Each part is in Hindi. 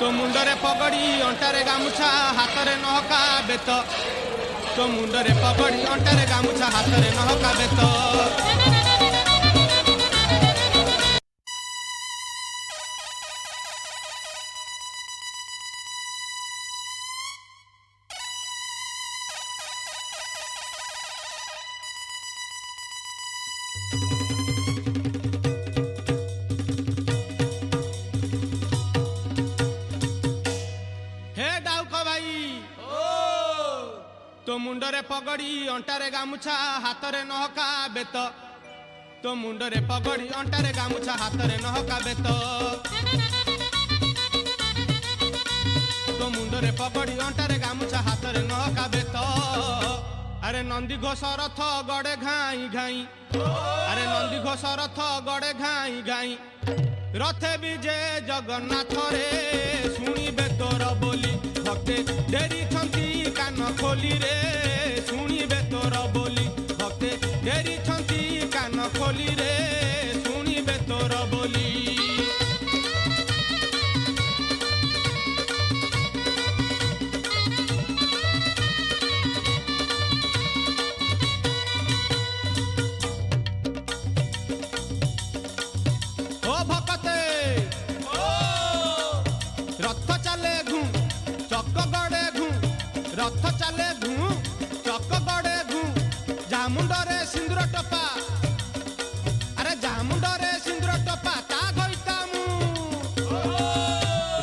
तो मुंडरे पगड़ी अंटारे गामुछा हाथरे नहका बेत तो मुंडरे पगड़ी अंटारे गामुछा हाथरे नहका बेत तो मुंडरे पगड़ी अंटारे गामुछा हाथरे नहका बेत तो मुंडरे पगड़ी अंटारे गामुछा हाथरे नहका बेत तो मुंडरे पगड़ी अंटारे गामुछा हाथरे नहका बेत अरे नंदी घोष रथ गड़े घाई घाई अरे नंदी घोष रथ गड़े घाई घाई रथे विजे जगन्नाथ रे शुणिबे तोर बोली भक्ते डेरी छंती कान खोली रे शुणिबे तोर बोली भक्ते डेरी छंती कान खोली रे शुणिबे तोर बोली ओ भक्ते रथ चले घू चक गड़े घू रथ चले घू चक गड़े घू जामुंडरे सिंदूर टपा अरे जामुंडरे सिंदूर टपा ता गईता मु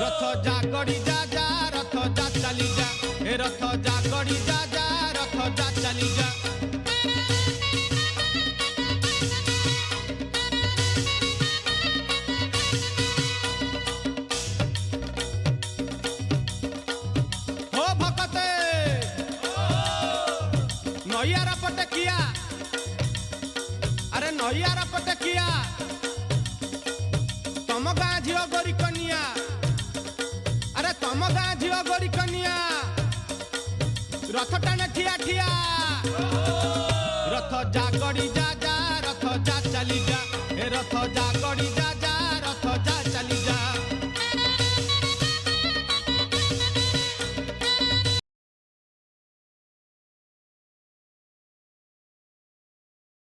रथ जागड़ी जा जा रथ जा चली जा ए रथ जागड़ी जा जा रथ जा चली जा नैयारा पटे किया अरे नैयारा पटे किया तम गाँ झील गोरी कनिया अरे तम गाँ झील गोरी कनिया रथ टाने ठिया ठिया